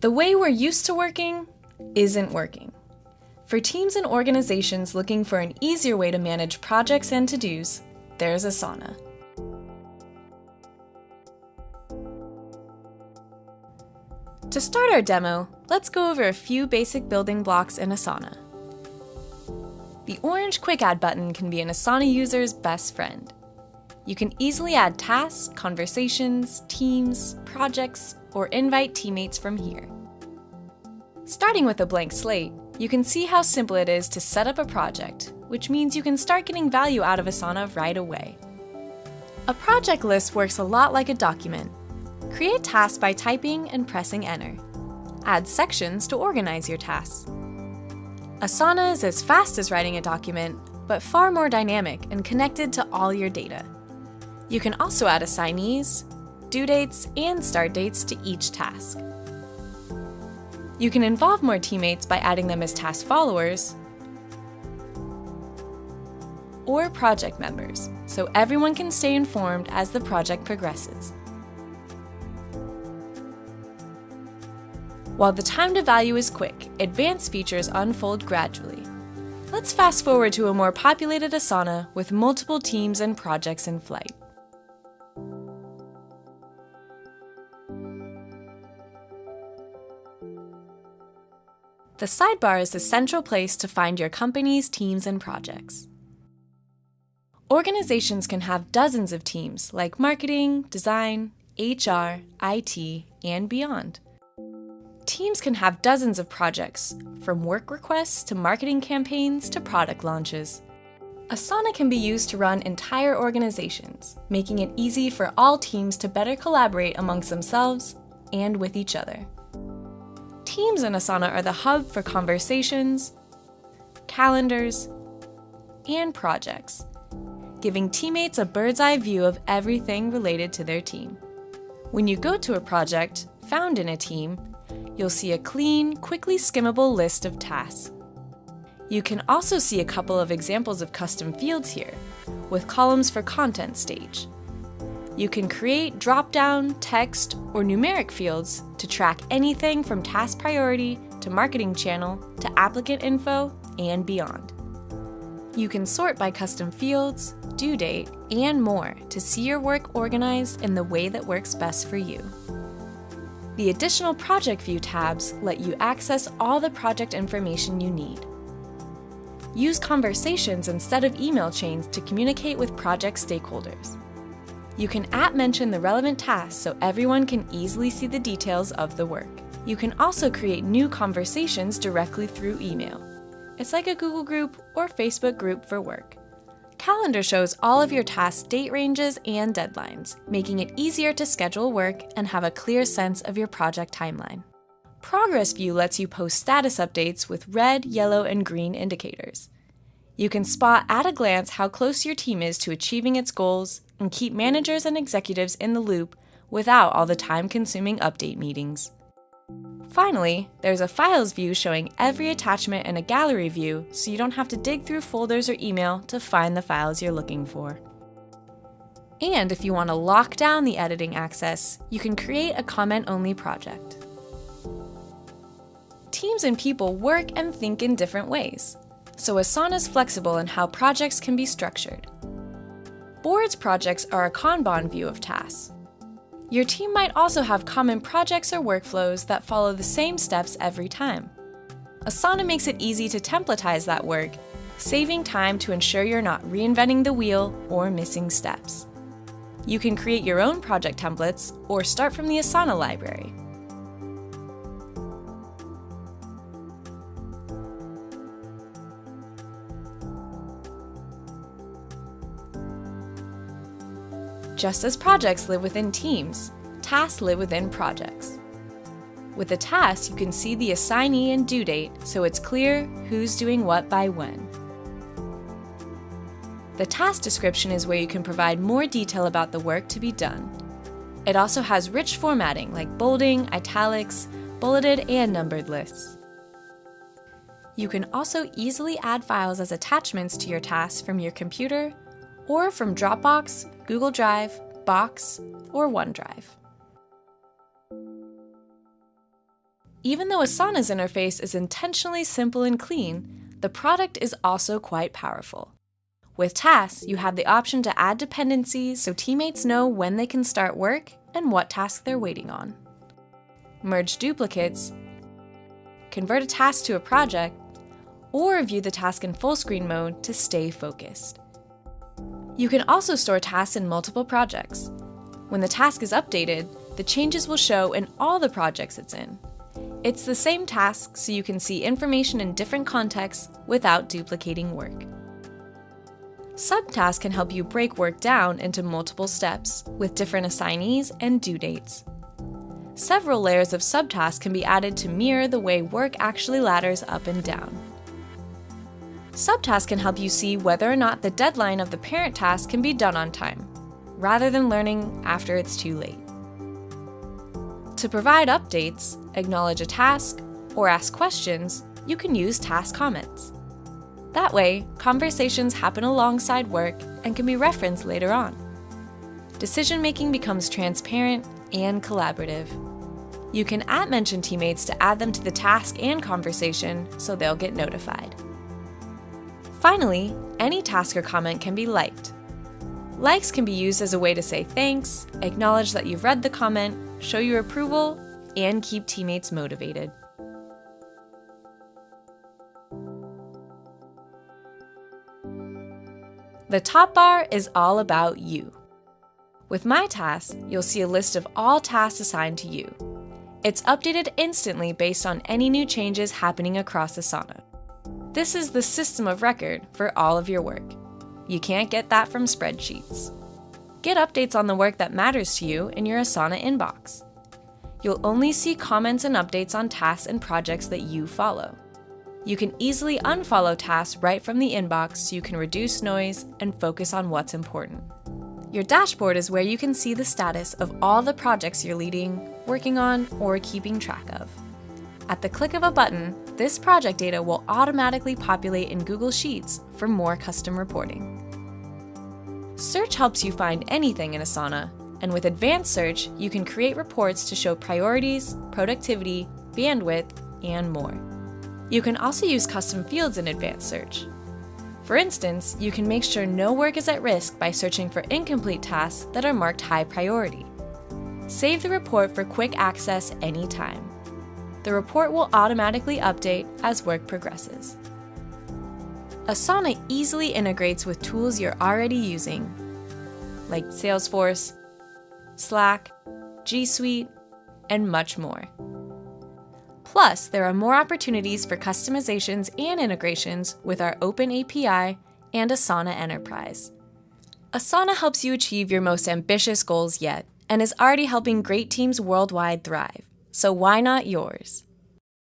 The way we're used to working isn't working. For teams and organizations looking for an easier way to manage projects and to-dos, there's Asana. To start our demo, let's go over a few basic building blocks in Asana. The orange Quick Add button can be an Asana user's best friend. You can easily add tasks, conversations, teams, projects, or invite teammates from here. Starting with a blank slate, you can see how simple it is to set up a project, which means you can start getting value out of Asana right away. A project list works a lot like a document. Create tasks by typing and pressing Enter. Add sections to organize your tasks. Asana is as fast as writing a document, but far more dynamic and connected to all your data. You can also add assignees, due dates, and start dates to each task. You can involve more teammates by adding them as task followers or project members, so everyone can stay informed as the project progresses. While the time to value is quick, advanced features unfold gradually. Let's fast forward to a more populated Asana with multiple teams and projects in flight. The sidebar is the central place to find your company's teams and projects. Organizations can have dozens of teams like marketing, design, HR, IT, and beyond. Teams can have dozens of projects, from work requests to marketing campaigns to product launches. Asana can be used to run entire organizations, making it easy for all teams to better collaborate amongst themselves and with each other. Teams in Asana are the hub for conversations, calendars, and projects, giving teammates a bird's-eye view of everything related to their team. When you go to a project found in a team, you'll see a clean, quickly skimmable list of tasks. You can also see a couple of examples of custom fields here, with columns for content stage. You can create drop-down, text, or numeric fields to track anything from task priority to marketing channel to applicant info and beyond. You can sort by custom fields, due date, and more to see your work organized in the way that works best for you. The additional Project View tabs let you access all the project information you need. Use conversations instead of email chains to communicate with project stakeholders. You can @mention the relevant tasks so everyone can easily see the details of the work. You can also create new conversations directly through email. It's like a Google group or Facebook group for work. Calendar shows all of your task date ranges and deadlines, making it easier to schedule work and have a clear sense of your project timeline. Progress View lets you post status updates with red, yellow, and green indicators. You can spot at a glance how close your team is to achieving its goals and keep managers and executives in the loop without all the time-consuming update meetings. Finally, there's a Files view showing every attachment in a gallery view so you don't have to dig through folders or email to find the files you're looking for. And if you want to lock down the editing access, you can create a comment-only project. Teams and people work and think in different ways, so Asana is flexible in how projects can be structured. Boards projects are a Kanban view of tasks. Your team might also have common projects or workflows that follow the same steps every time. Asana makes it easy to templatize that work, saving time to ensure you're not reinventing the wheel or missing steps. You can create your own project templates or start from the Asana library. Just as projects live within teams, tasks live within projects. With a task, you can see the assignee and due date, so it's clear who's doing what by when. The task description is where you can provide more detail about the work to be done. It also has rich formatting like bolding, italics, bulleted, and numbered lists. You can also easily add files as attachments to your tasks from your computer or from Dropbox, Google Drive, Box, or OneDrive. Even though Asana's interface is intentionally simple and clean, the product is also quite powerful. With tasks, you have the option to add dependencies so teammates know when they can start work and what task they're waiting on. Merge duplicates, convert a task to a project, or view the task in full screen mode to stay focused. You can also store tasks in multiple projects. When the task is updated, the changes will show in all the projects it's in. It's the same task, so you can see information in different contexts without duplicating work. Subtasks can help you break work down into multiple steps with different assignees and due dates. Several layers of subtasks can be added to mirror the way work actually ladders up and down. Subtasks can help you see whether or not the deadline of the parent task can be done on time, rather than learning after it's too late. To provide updates, acknowledge a task, or ask questions, you can use task comments. That way, conversations happen alongside work and can be referenced later on. Decision-making becomes transparent and collaborative. You can @mention teammates to add them to the task and conversation so they'll get notified. Finally, any task or comment can be liked. Likes can be used as a way to say thanks, acknowledge that you've read the comment, show your approval, and keep teammates motivated. The top bar is all about you. With My Tasks, you'll see a list of all tasks assigned to you. It's updated instantly based on any new changes happening across Asana. This is the system of record for all of your work. You can't get that from spreadsheets. Get updates on the work that matters to you in your Asana inbox. You'll only see comments and updates on tasks and projects that you follow. You can easily unfollow tasks right from the inbox so you can reduce noise and focus on what's important. Your dashboard is where you can see the status of all the projects you're leading, working on, or keeping track of. At the click of a button, this project data will automatically populate in Google Sheets for more custom reporting. Search helps you find anything in Asana, and with advanced search, you can create reports to show priorities, productivity, bandwidth, and more. You can also use custom fields in advanced search. For instance, you can make sure no work is at risk by searching for incomplete tasks that are marked high priority. Save the report for quick access anytime. The report will automatically update as work progresses. Asana easily integrates with tools you're already using, like Salesforce, Slack, G Suite, and much more. Plus, there are more opportunities for customizations and integrations with our Open API and Asana Enterprise. Asana helps you achieve your most ambitious goals yet and is already helping great teams worldwide thrive. So why not yours?